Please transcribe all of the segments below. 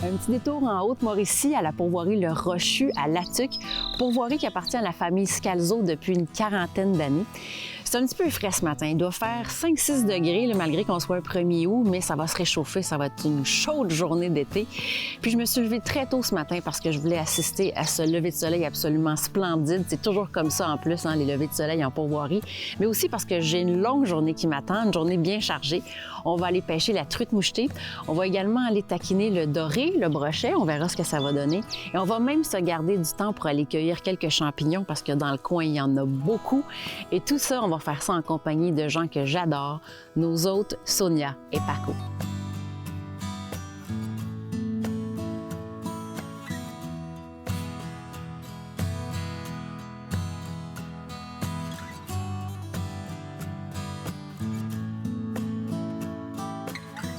Un petit détour en Haute-Mauricie à la pourvoirie Le Rochu à Latuc, pourvoirie qui appartient à la famille Scalzo depuis une quarantaine d'années. C'est un petit peu frais ce matin. Il doit faire 5-6 degrés, là, malgré qu'on soit un 1er août, mais ça va se réchauffer. Ça va être une chaude journée d'été. Puis je me suis levée très tôt ce matin parce que je voulais assister à ce lever de soleil absolument splendide. C'est toujours comme ça en plus, hein, les levées de soleil en pourvoirie. Mais aussi parce que j'ai une longue journée qui m'attend, une journée bien chargée. On va aller pêcher la truite mouchetée. On va également aller taquiner le doré, le brochet. On verra ce que ça va donner. Et on va même se garder du temps pour aller cueillir quelques champignons parce que dans le coin, il y en a beaucoup. Et tout ça, on va faire ça en compagnie de gens que j'adore, nos hôtes Sonia et Paco.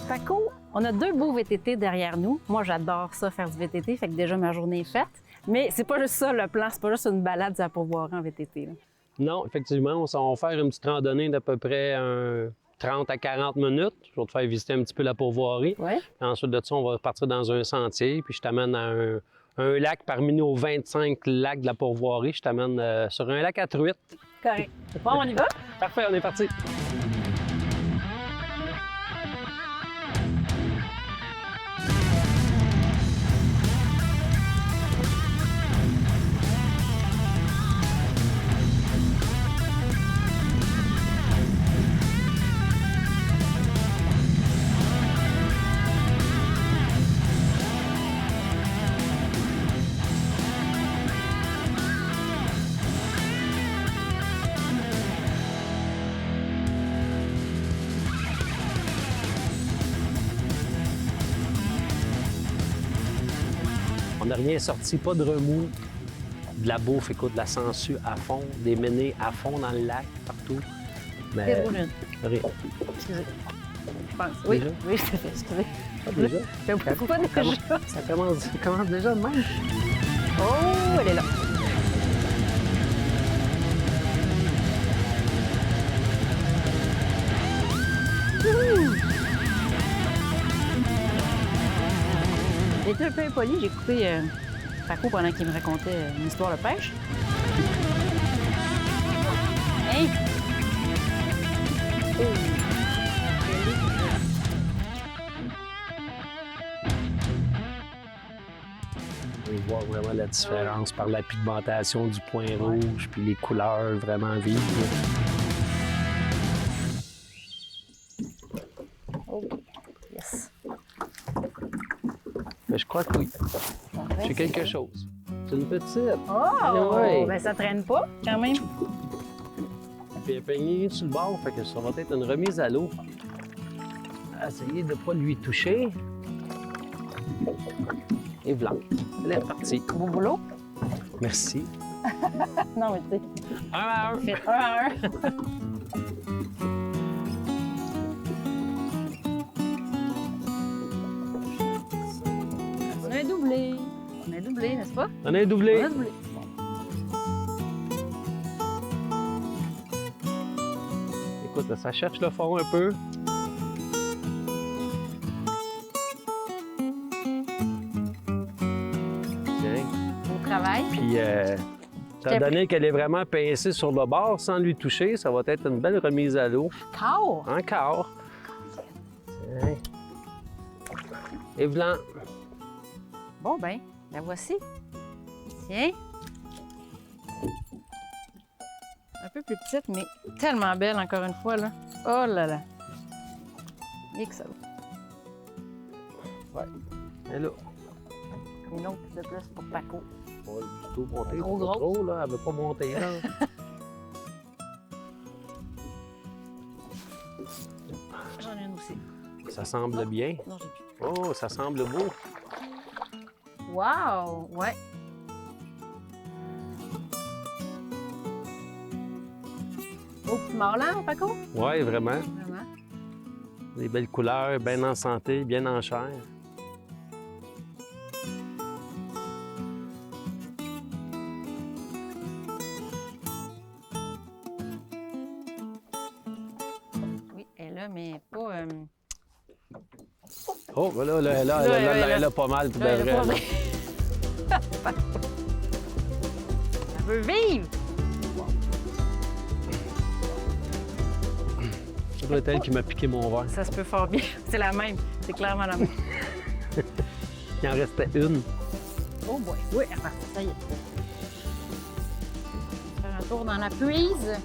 Paco, on a 2 beaux VTT derrière nous. Moi, j'adore ça, faire du VTT, fait que déjà ma journée est faite. Mais c'est pas juste ça le plan, c'est pas juste une balade à pourvoirie en VTT. Là. Non, effectivement, on va faire une petite randonnée d'à peu près 30 à 40 minutes. Je vais te faire visiter un petit peu la pourvoirie. Ouais. Ensuite de ça, on va partir dans un sentier, puis je t'amène à un lac parmi nos 25 lacs de la pourvoirie. Je t'amène sur un lac à truites. Correct. Bon, on y va? Parfait, on est parti. On n'a rien sorti, pas de remous, de la bouffe, écoute, de la sangsue à fond, des menées à fond dans le lac, partout. Mais Rien. Excusez. Je pense. Oui, Déjà? oui, je te fais. Excusez. pas déjà. Pourquoi déjà? Ça commence déjà de même. Oh, elle est là. J'ai été un peu impoli, j'ai coupé Paco pendant qu'il me racontait une histoire de pêche. Hey! On voit vraiment la différence par la pigmentation du point rouge, puis les couleurs vraiment vives. Oh, yes. Mais je crois que oui. J'ai quelque chose. C'est une petite. Oh! Ouais. Ben ça traîne pas, quand même. Puis elle est peignée sur le bord, fait que ça va être une remise à l'eau. Essayez de ne pas lui toucher. Et voilà, elle est partie. Beau boulot? Merci. Non, mais tu sais, Un à un. faites 1 à 1. On a un doublé. On a un doublé, n'est-ce pas? On a un doublé. On a un doublé. Écoute, ça cherche le fond un peu. Tiens. Beau travail. Puis, étant donné qu'elle est vraiment pincée sur le bord sans lui toucher, ça va être une belle remise à l'eau. Encore? Encore. Tiens. Et voilà. Bon, ben, la voici. Tiens. Un peu plus petite, mais tellement belle, encore une fois, là. Oh là là. Excellent. Ouais. Et là. Une autre de plus pour Paco. On va du tout monter. Trop pas grosse. trop, là. Elle veut pas monter, là. J'en ai une aussi. Ça semble bien. Non, j'ai plus. Oh, ça semble beau. Wow! Ouais. Au petit marlan, Paco? Oui, vraiment. Vraiment. Des belles couleurs, bien en santé, bien en chair. Oui, elle est là, mais pas... Oh, ben là, elle a pas mal, tout Là, bien elle a vrai. pas vrai. Elle veut vivre! Ça doit être elle qui m'a piqué mon verre. Ça se peut fort bien. C'est la même. C'est clairement la même. Il en restait une. Oh boy. Oui, enfin, ça y est. Faire un tour dans la puise.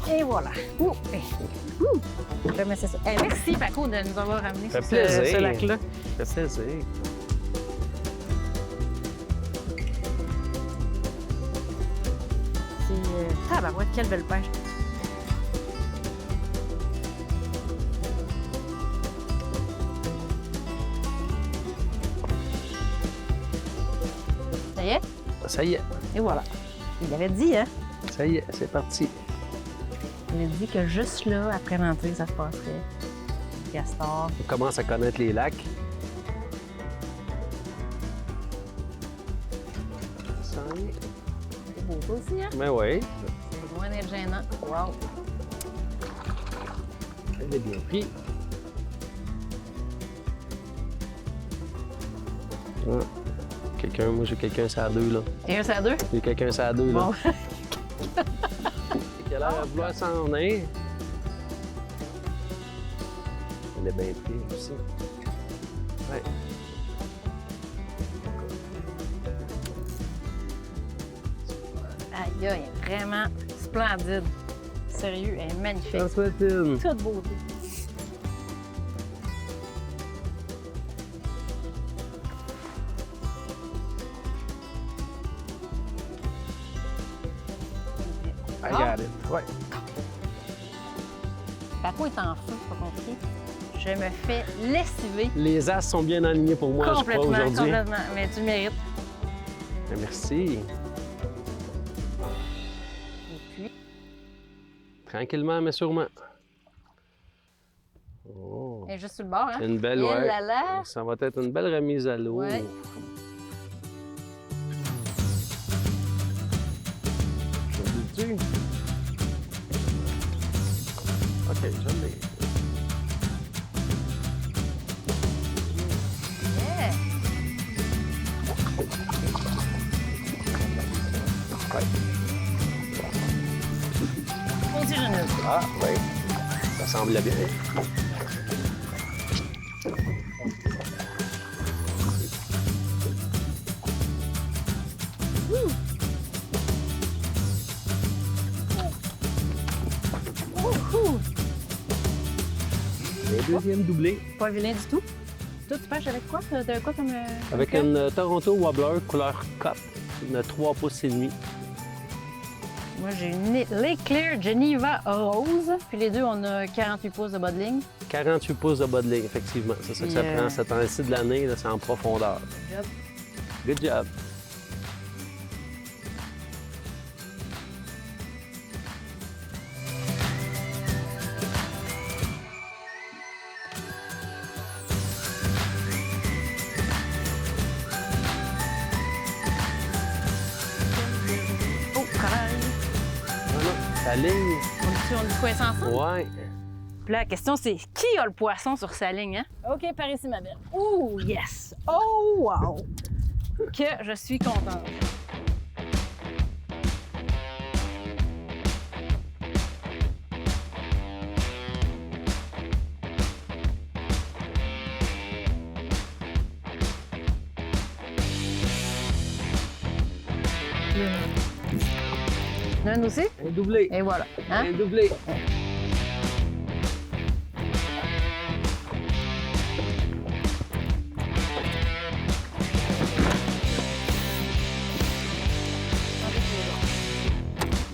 Et voilà. Ouh. Ouh. Je mets ça. Eh, merci, Paco, de nous avoir ramené Ça sur fait plaisir. ce lac-là. Ça fait plaisir. C'est... tabarouette, quelle belle pêche. Ça y est? Ça y est. Et voilà. Il avait dit, hein? Ça y est, c'est parti. Il a dit que juste là, après l'entrée, ça se passerait. Castor. On commence à connaître les lacs. C'est beau, ça aussi, hein? Ben oui, C'est loin d'être gênant. Wow! elle est bien pris. Ah. Moi j'ai quelqu'un sur la 2 là. Et un, c'est à deux? J'ai quelqu'un sur la 2 là. Bon. Il a l'air à vouloir s'en venir. Elle est bien prise aussi. Ouais. Aïe, aïe, elle est vraiment splendide. Sérieux, elle est magnifique. Ça souhaite une. Toute beauté. I got it. Ouais. Paco est en feu, c'est pas compliqué. Je me fais lessiver. Les as sont bien alignés pour moi, je crois, Complètement, aujourd'hui. complètement. Mais tu le mérites. Ben, merci. Et puis, Tranquillement, mais sûrement. Oh. elle est juste sur le bord, hein? Une belle, Et ouais. là là. Ça va être une belle remise à l'eau. Ouais. Je le dis-tu? OK, je l'ai. Yeah. Ouais. Oxygéneuse. Ah, oui. Ça semble bien. Ouhou. Et deuxième doublé. Pas vilain du tout. Toi, tu pêches avec quoi? T'as quoi comme. Avec comme une Toronto Wobbler couleur cup, une 3 pouces et demi. Moi, j'ai une Lake Clear Geneva Rose. Puis les deux, on a 48 pouces de bas de ligne. 48 pouces de bas de ligne, effectivement. C'est ça que ça Puis, prend. Ce temps-ci de l'année, là, c'est en profondeur. Job. Good job. Oh, corail. Voilà, ta ligne. On dit quoi ensemble? Ouais. Puis là, la question, c'est qui a le poisson sur sa ligne, hein? OK, par ici, ma belle. Oh, yes! Oh, wow! Que je suis contente. L'un aussi? Un doublé. Et voilà. Hein? Un doublé.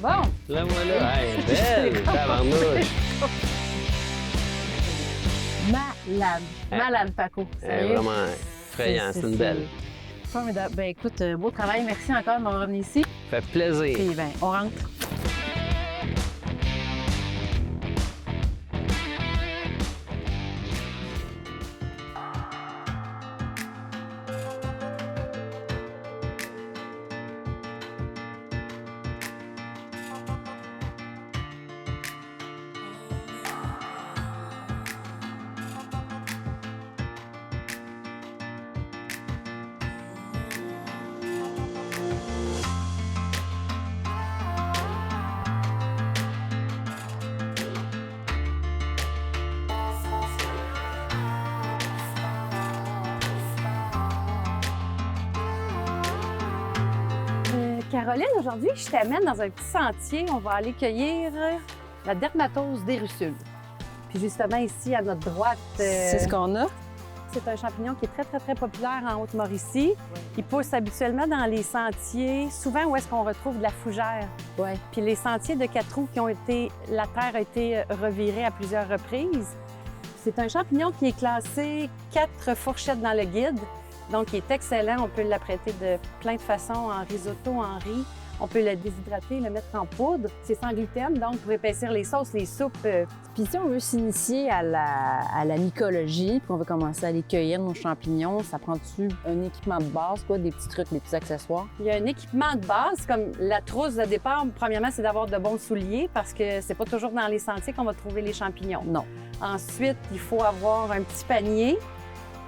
Bon. Là, voilà. Hey, belle, tabarnouche. Malade. Malade, Paco. Elle est Sérieux? vraiment effrayant, c'est une belle. Formidable. Ben écoute, beau travail. Merci encore de m'avoir revenu ici. Fait plaisir. Puis ben, on rentre. Caroline, aujourd'hui, je t'amène dans un petit sentier. On va aller cueillir la dermatose des russules. Puis justement, ici, à notre droite... C'est ce qu'on a. C'est un champignon qui est très, très, très populaire en Haute-Mauricie. Il pousse habituellement dans les sentiers, souvent où est-ce qu'on retrouve de la fougère. Ouais. Puis les sentiers de 4 roues la terre a été revirée à plusieurs reprises. C'est un champignon qui est classé 4 fourchettes dans le guide. Donc, il est excellent. On peut l'apprêter de plein de façons, en risotto, en riz. On peut le déshydrater, le mettre en poudre. C'est sans gluten, donc pour épaissir les sauces, les soupes. Puis si on veut s'initier à la mycologie, puis on veut commencer à aller cueillir nos champignons, ça prend-tu un équipement de base, quoi, des petits trucs, des petits accessoires? Il y a un équipement de base, comme la trousse de départ. Premièrement, c'est d'avoir de bons souliers parce que c'est pas toujours dans les sentiers qu'on va trouver les champignons. Non. Ensuite, il faut avoir un petit panier,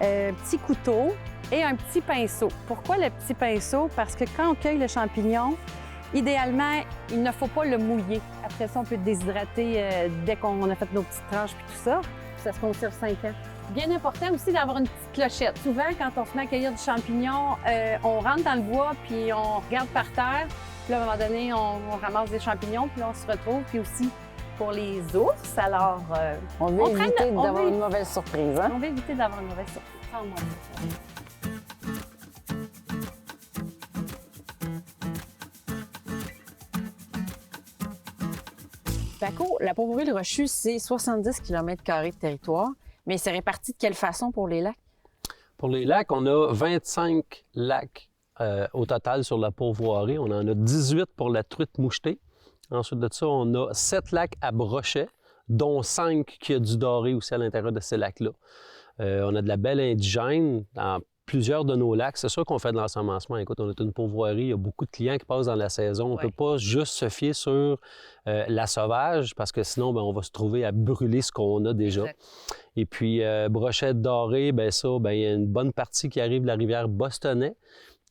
un petit couteau et un petit pinceau. Pourquoi le petit pinceau? Parce que quand on cueille le champignon, idéalement, il ne faut pas le mouiller. Après ça, on peut le déshydrater dès qu'on a fait nos petites tranches puis tout ça. Ça se conserve 5 ans. Bien important aussi d'avoir une petite clochette. Souvent, quand on se met à cueillir du champignon, on rentre dans le bois puis on regarde par terre. Puis là, à un moment donné, on ramasse des champignons puis là, on se retrouve. Puis aussi, pour les ours, alors... on veut éviter d'avoir une mauvaise surprise, hein? On veut éviter d'avoir une mauvaise surprise. Sans moi. Paco, la Pourvoirie-le-Rochu, c'est 70 km² de territoire, mais c'est réparti de quelle façon pour les lacs? Pour les lacs, on a 25 lacs au total sur la pourvoirie. On en a 18 pour la truite mouchetée. Ensuite de ça, on a 7 lacs à brochet, dont 5 qui a du doré aussi à l'intérieur de ces lacs-là. On a de la belle indigène dans plusieurs de nos lacs. C'est sûr qu'on fait de l'ensemencement. Écoute, on est une pourvoirie, il y a beaucoup de clients qui passent dans la saison. On ne peut pas juste se fier sur la sauvage parce que sinon, bien, on va se trouver à brûler ce qu'on a déjà. Exact. Et puis, brochette dorée, bien ça, bien, il y a une bonne partie qui arrive de la rivière Bostonnais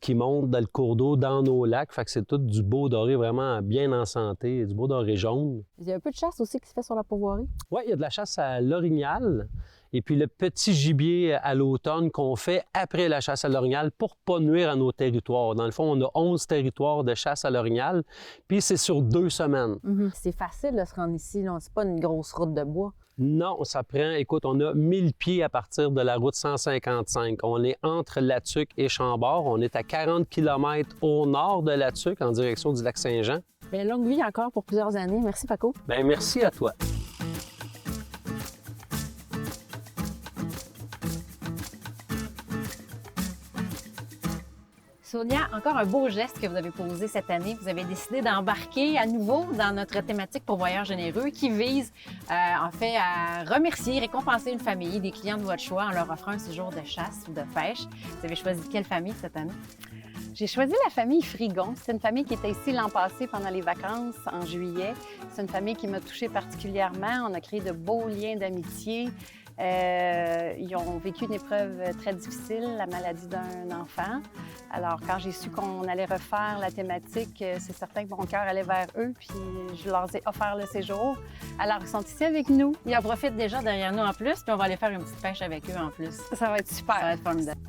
qui monte dans le cours d'eau, dans nos lacs. Fait que c'est tout du beau doré vraiment bien en santé, du beau doré jaune. Il y a un peu de chasse aussi qui se fait sur la pourvoirie? Oui, il y a de la chasse à l'orignal. Et puis le petit gibier à l'automne qu'on fait après la chasse à l'orignal pour ne pas nuire à nos territoires. Dans le fond, on a 11 territoires de chasse à l'orignal, puis c'est sur 2 semaines. C'est facile de se rendre ici, c'est pas une grosse route de bois. Non, ça prend, écoute, on a 1000 pieds à partir de la route 155. On est entre Latuc et Chambord. On est à 40 km au nord de Latuc, en direction du lac Saint-Jean. Bien, longue vie encore pour plusieurs années. Merci, Paco. Bien, merci à toi. Sonia, encore un beau geste que vous avez posé cette année. Vous avez décidé d'embarquer à nouveau dans notre thématique Pourvoyeurs généreux qui vise en fait à remercier, récompenser une famille, des clients de votre choix en leur offrant un séjour de chasse ou de pêche. Vous avez choisi quelle famille cette année? J'ai choisi la famille Frigon. C'est une famille qui était ici l'an passé pendant les vacances en juillet. C'est une famille qui m'a touchée particulièrement. On a créé de beaux liens d'amitié. Ils ont vécu une épreuve très difficile, la maladie d'un enfant. Alors, quand j'ai su qu'on allait refaire la thématique, c'est certain que mon cœur allait vers eux, puis je leur ai offert le séjour. Alors, ils sont ici avec nous. Ils en profitent déjà derrière nous en plus, puis on va aller faire une petite pêche avec eux en plus. Ça va être super. Ça va être formidable.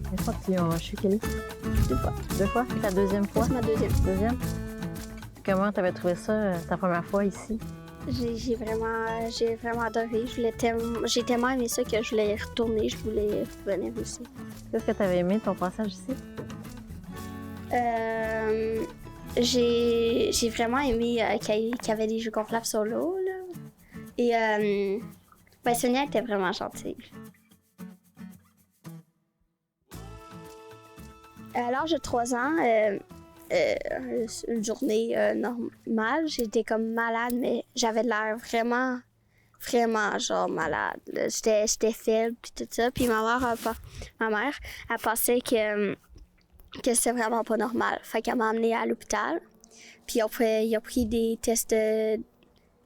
Quelle fois que tu as reçu, Kelly? 2 fois. 2 fois? C'est ta deuxième fois? C'est ma deuxième. Comment tu avais trouvé ça, ta première fois ici? J'ai vraiment adoré. J'ai tellement aimé ça que je voulais y retourner. Je voulais venir aussi. Qu'est-ce que tu avais aimé de ton passage ici? J'ai vraiment aimé qu'il y avait des jeux gonflables sur l'eau. Et Sonia était vraiment gentille. À l'âge de 3 ans, une journée normale, j'étais comme malade, mais j'avais l'air vraiment genre malade. J'étais faible puis tout ça. Puis ma mère a pensé que c'était vraiment pas normal. Fait qu'elle m'a emmenée à l'hôpital. Puis ils ont pris des tests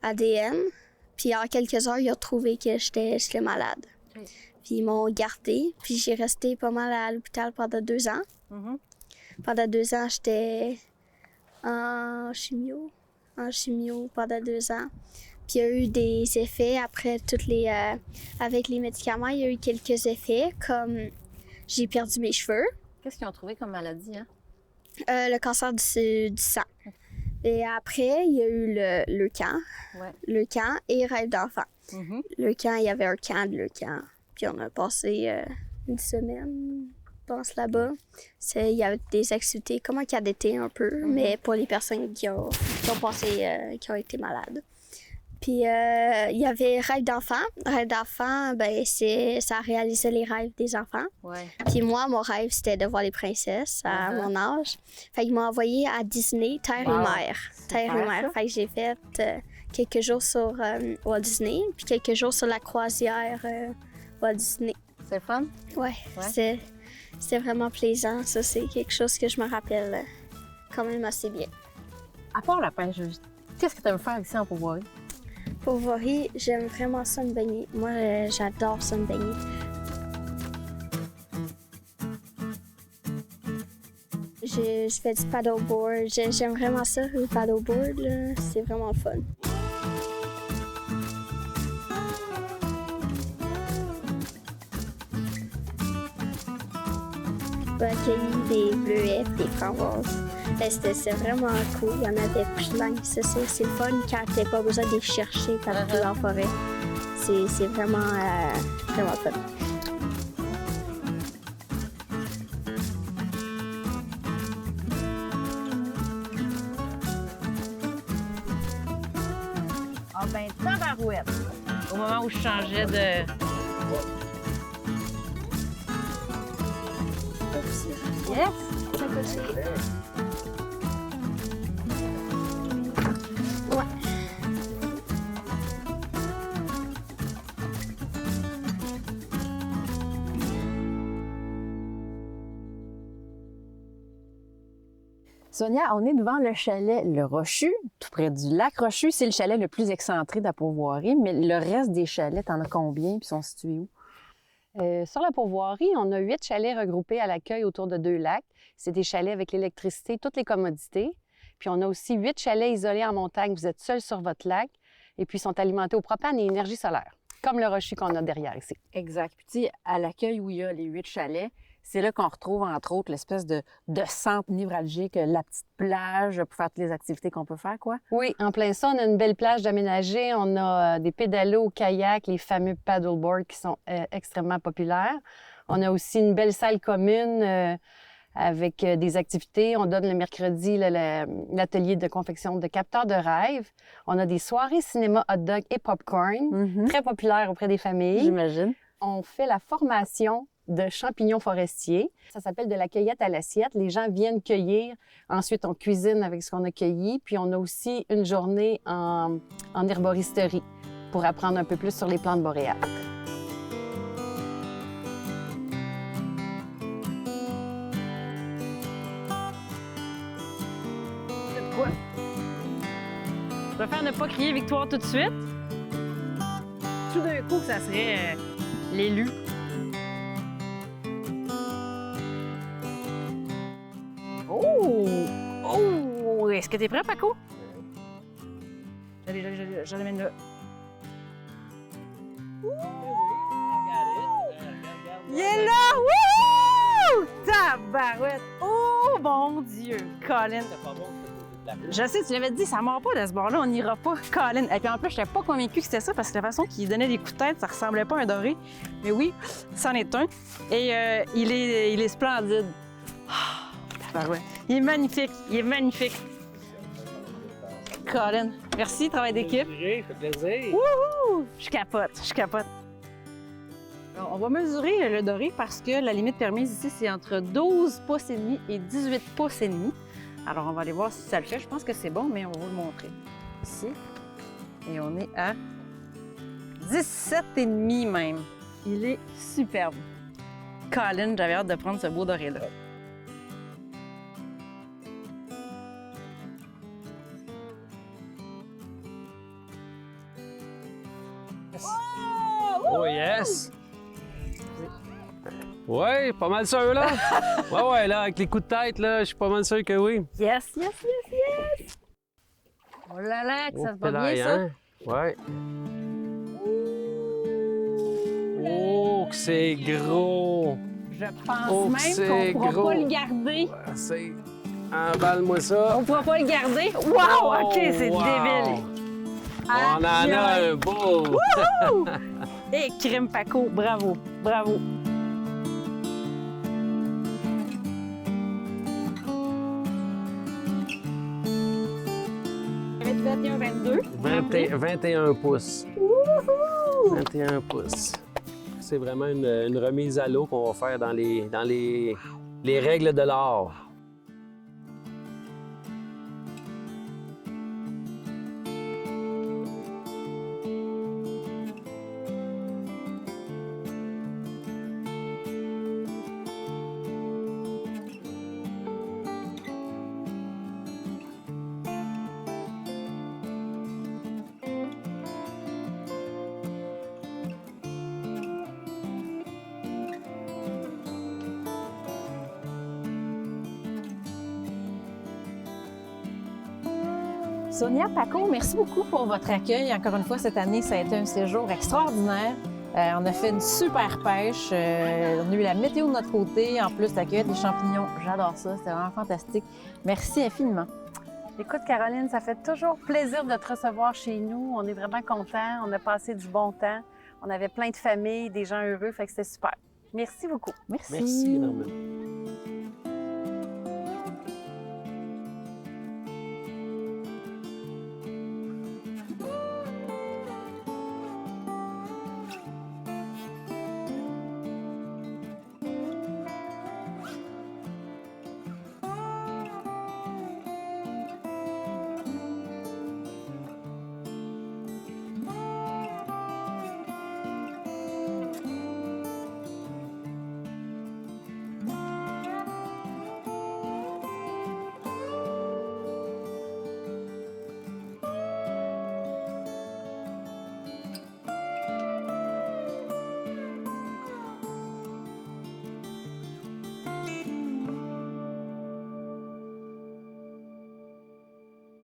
ADN. Puis en quelques heures, ils ont trouvé que j'étais malade. Oui. Puis ils m'ont gardée. Puis j'ai resté pas mal à l'hôpital pendant 2 ans. Pendant 2 ans, j'étais en chimio pendant 2 ans. Puis il y a eu des effets après avec les médicaments, il y a eu quelques effets, comme j'ai perdu mes cheveux, Qu'est-ce qu'ils ont trouvé comme maladie, hein? le cancer du sang. Et après, il y a eu le camp. Ouais. Le camp et rêve d'enfant. Mhm. Le camp, il y avait un camp de le camp. Puis on a passé une semaine, je pense, là-bas. Il y avait des activités comme un cas d'été un peu, mais pour les personnes qui ont qui ont été malades. Puis il y avait rêve d'enfant. Rêve d'enfant, ben ça réalisait les rêves des enfants. Ouais. Puis moi, mon rêve, c'était de voir les princesses à mon âge. Fait qu'il m'a envoyé à Disney, Terre et Mer. Terre et Mer. ça. Fait que j'ai fait quelques jours sur Walt Disney, puis quelques jours sur la croisière Walt Disney. C'est le fun? Ouais, c'était vraiment plaisant. Ça, c'est quelque chose que je me rappelle quand même assez bien. À part la pêche, qu'est-ce que tu aimes faire ici en Pourvoirie? Pourvoirie, j'aime vraiment ça me baigner. Moi, j'adore ça me baigner. Je fais du paddleboard. J'aime vraiment ça, le paddleboard. Là. C'est vraiment le fun. On a accueilli des bleuets, des framboises. C'était vraiment cool. Il y en avait plein. C'est le fun quand tu n'as pas besoin de les chercher partout dans la forêt. C'est vraiment, vraiment fun. Ah ben, tabarouette! Au moment où je changeais de... Yes! Ouais. Sonia, on est devant le chalet Le Rochu, tout près du lac Rochu. C'est le chalet le plus excentré de la Pourvoirie, mais le reste des chalets, t'en as combien puis sont situés où? Sur la Pourvoirie, on a 8 chalets regroupés à l'accueil autour de 2 lacs. C'est des chalets avec l'électricité, toutes les commodités. Puis on a aussi 8 chalets isolés en montagne. Vous êtes seul sur votre lac et puis sont alimentés au propane et énergie solaire, comme le Rochu qu'on a derrière ici. Exact. Puis tu sais, à l'accueil où il y a les 8 chalets, c'est là qu'on retrouve, entre autres, l'espèce de centre névralgique, la petite plage pour faire toutes les activités qu'on peut faire, quoi. Oui, en plein ça, on a une belle plage d'aménagée. On a des pédalos, kayak, les fameux paddleboards qui sont extrêmement populaires. On a aussi une belle salle commune avec des activités. On donne le mercredi l'atelier de confection de capteurs de rêve. On a des soirées cinéma, hot dog et popcorn, très populaires auprès des familles. J'imagine. On fait la formation de champignons forestiers. Ça s'appelle de la cueillette à l'assiette. Les gens viennent cueillir. Ensuite, on cuisine avec ce qu'on a cueilli. Puis, on a aussi une journée en herboristerie pour apprendre un peu plus sur les plantes boréales. C'est quoi? Je préfère ne pas crier victoire tout de suite. Tout d'un coup, ça serait l'élu. Oh! Oh! Est-ce que t'es prêt, Paco? Je l'amène là. Il est là! Wouhou! Tabarouette! Oh mon Dieu! Colin! Je sais, tu l'avais dit, ça mord pas de ce bord-là, on n'ira pas. Colin! Et puis en plus, je n'étais pas convaincue que c'était ça parce que la façon qu'il donnait des coups de tête, ça ressemblait pas à un doré. Mais oui, c'en est un. Et il est splendide. Tabarouette. Il est magnifique, il est magnifique. Colin, merci, travail d'équipe. Ça fait plaisir. Wouhou! Je capote. Alors, on va mesurer le doré parce que la limite permise ici, c'est entre 12 pouces et demi et 18 pouces et demi. Alors, on va aller voir si ça le fait. Je pense que c'est bon, mais on va vous le montrer. Ici. Et on est à 17 et demi même. Il est superbe. Colin, j'avais hâte de prendre ce beau doré-là. Oh yes! Ouais, pas mal sûr, là. Ouais, là, avec les coups de tête, là, je suis pas mal sûr que oui. Yes! Oh là là, que ça se va bien, pédale, ça. hein? Ouais. Oh, que c'est gros! Je pense Oh, même c'est qu'on ne pourra gros. pas le garder. C'est... Emballe-moi ça. On ne pourra pas le garder. Wow! OK, c'est wow. débile. On en a un beau! Et crime Paco, bravo, bravo. Ça va être 21, 22. 21 pouces. 21 pouces. C'est vraiment une remise à l'eau qu'on va faire dans les règles de l'art. Sonia, Paco, merci beaucoup pour votre accueil. Encore une fois, cette année, ça a été un séjour extraordinaire. On a fait une super pêche. On a eu la météo de notre côté. En plus, la cueillette des champignons, j'adore ça. C'était vraiment fantastique. Merci infiniment. Écoute, Caroline, ça fait toujours plaisir de te recevoir chez nous. On est vraiment contents. On a passé du bon temps. On avait plein de familles, des gens heureux, fait que c'était super. Merci beaucoup. Merci. Merci énormément.